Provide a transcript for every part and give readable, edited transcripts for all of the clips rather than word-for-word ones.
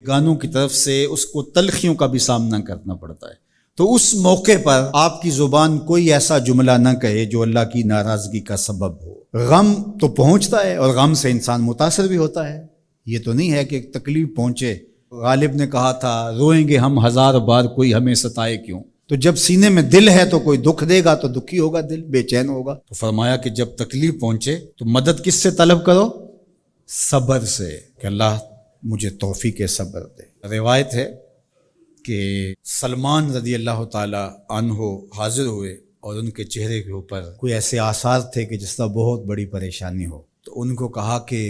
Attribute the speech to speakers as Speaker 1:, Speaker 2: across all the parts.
Speaker 1: گانوں کی طرف سے اس کو تلخیوں کا بھی سامنا کرنا پڑتا ہے، تو اس موقع پر آپ کی زبان کوئی ایسا جملہ نہ کہے جو اللہ کی ناراضگی کا سبب ہو۔ غم تو پہنچتا ہے اور غم سے انسان متاثر بھی ہوتا ہے، یہ تو نہیں ہے کہ تکلیف پہنچے۔ غالب نے کہا تھا روئیں گے ہم 1000 بار کوئی ہمیں ستائے کیوں، تو جب سینے میں دل ہے تو کوئی دکھ دے گا تو دکھی ہوگا، دل بے چین ہوگا۔ تو فرمایا کہ جب تکلیف پہنچے تو مدد کس سے طلب کرو؟ صبر سے، کہ اللہ مجھے توفیق صبر دے۔ روایت ہے کہ سلمان رضی اللہ تعالی عنہ حاضر ہوئے اور ان کے چہرے کے اوپر کوئی ایسے آثار تھے کہ جس طرح بہت بڑی پریشانی ہو، تو ان کو کہا کہ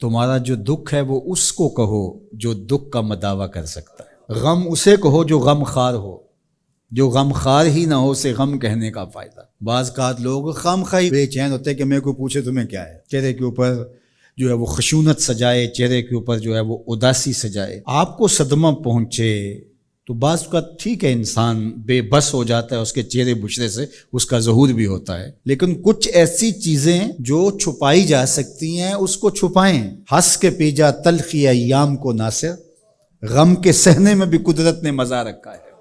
Speaker 1: تمہارا جو دکھ ہے وہ اس کو کہو جو دکھ کا مداوع کر سکتا ہے، غم اسے کہو جو غم خار ہو، جو غم خار ہی نہ ہو اسے غم کہنے کا فائدہ۔ بعض اوقات لوگ خام خواہ بے چین ہوتے کہ میرے کو پوچھے تمہیں کیا ہے، چہرے کے اوپر جو ہے وہ خشونت سجائے، چہرے کے اوپر جو ہے وہ اداسی سجائے۔ آپ کو صدمہ پہنچے تو بعض کا ٹھیک ہے، انسان بے بس ہو جاتا ہے، اس کے چہرے بچھڑے سے اس کا ظہور بھی ہوتا ہے، لیکن کچھ ایسی چیزیں جو چھپائی جا سکتی ہیں اس کو چھپائیں۔ ہنس کے پی جا تلخی ایام کو ناصر، غم کے سہنے میں بھی قدرت نے مزہ رکھا ہے،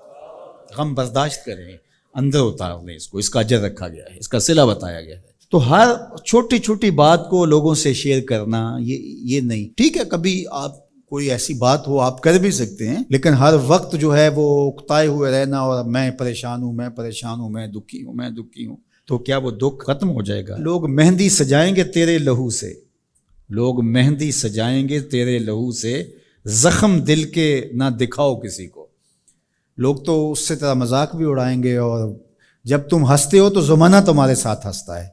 Speaker 1: غم برداشت کریں، اندر اتار لیں اس کو، اس کا اجر رکھا گیا ہے، اس کا صلہ بتایا گیا ہے۔ تو ہر چھوٹی چھوٹی بات کو لوگوں سے شیئر کرنا یہ نہیں ٹھیک ہے، کبھی آپ کوئی ایسی بات ہو آپ کر بھی سکتے ہیں، لیکن ہر وقت جو ہے وہ اکتائے ہوئے رہنا اور میں پریشان ہوں، میں پریشان ہوں، میں دکھی ہوں، میں دکھی ہوں، تو کیا وہ دکھ ختم ہو جائے گا؟ لوگ مہندی سجائیں گے تیرے لہو سے، لوگ مہندی سجائیں گے تیرے لہو سے، زخم دل کے نہ دکھاؤ کسی کو۔ لوگ تو اس سے طرح مذاق بھی اڑائیں گے، اور جب تم ہنستے ہو تو زمانہ تمہارے ساتھ ہنستا ہے،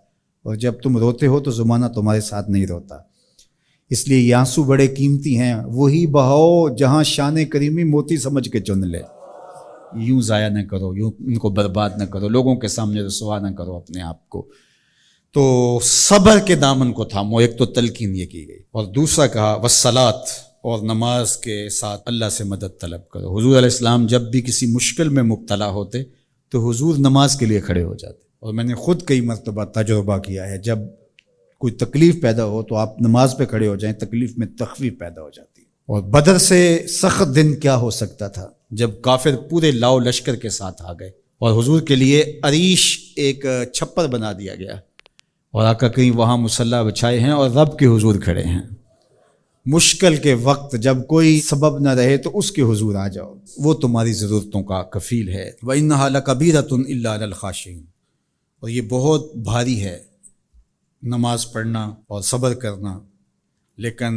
Speaker 1: اور جب تم روتے ہو تو زمانہ تمہارے ساتھ نہیں روتا۔ اس لیے یہ آنسو بڑے قیمتی ہیں، وہی بہاؤ جہاں شان کریمی موتی سمجھ کے چن لے۔ یوں ضائع نہ کرو، یوں ان کو برباد نہ کرو، لوگوں کے سامنے رسوا نہ کرو اپنے آپ کو۔ تو صبر کے دامن کو تھامو، ایک تو تلقین یہ کی گئی، اور دوسرا کہا والصلاۃ، اور نماز کے ساتھ اللہ سے مدد طلب کرو۔ حضور علیہ السلام جب بھی کسی مشکل میں مبتلا ہوتے تو حضور نماز کے لیے کھڑے ہو جاتے، اور میں نے خود کئی مرتبہ تجربہ کیا ہے، جب کوئی تکلیف پیدا ہو تو آپ نماز پہ کھڑے ہو جائیں، تکلیف میں تخفیف پیدا ہو جاتی ہے۔ اور بدر سے سخت دن کیا ہو سکتا تھا جب کافر پورے لاؤ لشکر کے ساتھ آ گئے، اور حضور کے لیے عریش ایک چھپر بنا دیا گیا، اور آقا کہیں وہاں مصلی بچھائے ہیں اور رب کے حضور کھڑے ہیں۔ مشکل کے وقت جب کوئی سبب نہ رہے تو اس کے حضور آ جاؤ، وہ تمہاری ضرورتوں کا کفیل ہے۔ وَإِنَّهَا لَكَبِيرَةٌ إِلَّا عَلَى الْخَاشِعِينَ، اور یہ بہت بھاری ہے نماز پڑھنا اور صبر کرنا، لیکن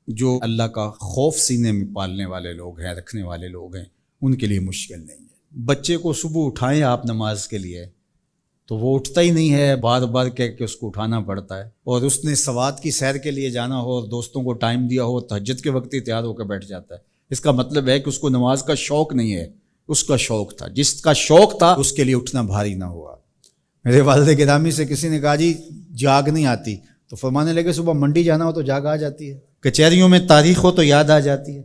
Speaker 1: جو اللہ کا خوف سینے میں پالنے والے لوگ ہیں، رکھنے والے لوگ ہیں، ان کے لیے مشکل نہیں ہے۔ بچے کو صبح اٹھائیں آپ نماز کے لیے تو وہ اٹھتا ہی نہیں ہے، بار بار کہہ کے اس کو اٹھانا پڑتا ہے، اور اس نے سوات کی سیر کے لیے جانا ہو اور دوستوں کو ٹائم دیا ہو، تہجد کے وقت ہی تیار ہو کے بیٹھ جاتا ہے۔ اس کا مطلب ہے کہ اس کو نماز کا شوق نہیں ہے، اس کا شوق تھا، جس کا شوق تھا اس کے لیے اٹھنا بھاری نہ ہوا۔ میرے والد گرامی سے کسی نے کہا جی جاگ نہیں آتی، تو فرمانے لگے صبح منڈی جانا ہو تو جاگ آ جاتی ہے، کچہریوں میں تاریخ ہو تو یاد آ جاتی ہے۔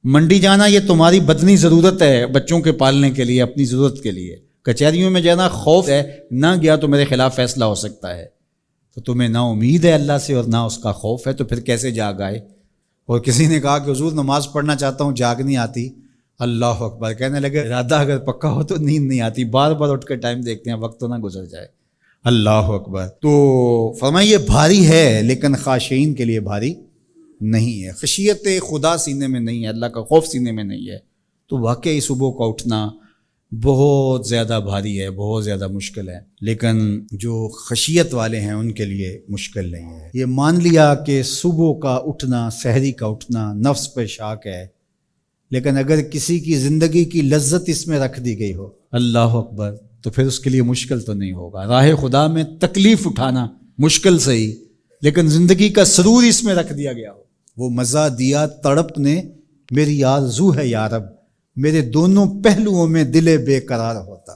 Speaker 1: منڈی جانا یہ تمہاری بدنی ضرورت ہے بچوں کے پالنے کے لیے، اپنی ضرورت کے لیے۔ کچہریوں میں جانا خوف ہے، نہ گیا تو میرے خلاف فیصلہ ہو سکتا ہے، تو تمہیں نہ امید ہے اللہ سے اور نہ اس کا خوف ہے، تو پھر کیسے جاگ آئے؟ اور کسی نے کہا کہ حضور نماز پڑھنا چاہتا ہوں، جاگ نہیں آتی۔ اللہ اکبر، کہنے لگے ارادہ اگر پکا ہو تو نیند نہیں آتی، بار بار اٹھ کے ٹائم دیکھتے ہیں وقت تو نہ گزر جائے۔ اللہ اکبر۔ تو فرمایا یہ بھاری ہے لیکن خاشعین کے لیے بھاری نہیں ہے، خشیت خدا سینے میں نہیں ہے، اللہ کا خوف سینے میں نہیں ہے، تو واقعی صبح کا اٹھنا بہت زیادہ بھاری ہے، بہت زیادہ مشکل ہے، لیکن جو خشیت والے ہیں ان کے لیے مشکل نہیں ہے۔ یہ مان لیا کہ صبح کا اٹھنا، سحری کا اٹھنا نفس پہ شاک ہے، لیکن اگر کسی کی زندگی کی لذت اس میں رکھ دی گئی ہو، اللہ اکبر، تو پھر اس کے لیے مشکل تو نہیں ہوگا۔ راہ خدا میں تکلیف اٹھانا مشکل صحیح، لیکن زندگی کا سرور اس میں رکھ دیا گیا ہو۔ وہ مزہ دیا تڑپ نے میری آرزو ہے یا رب، میرے دونوں پہلوؤں میں دل بے قرار ہوتا۔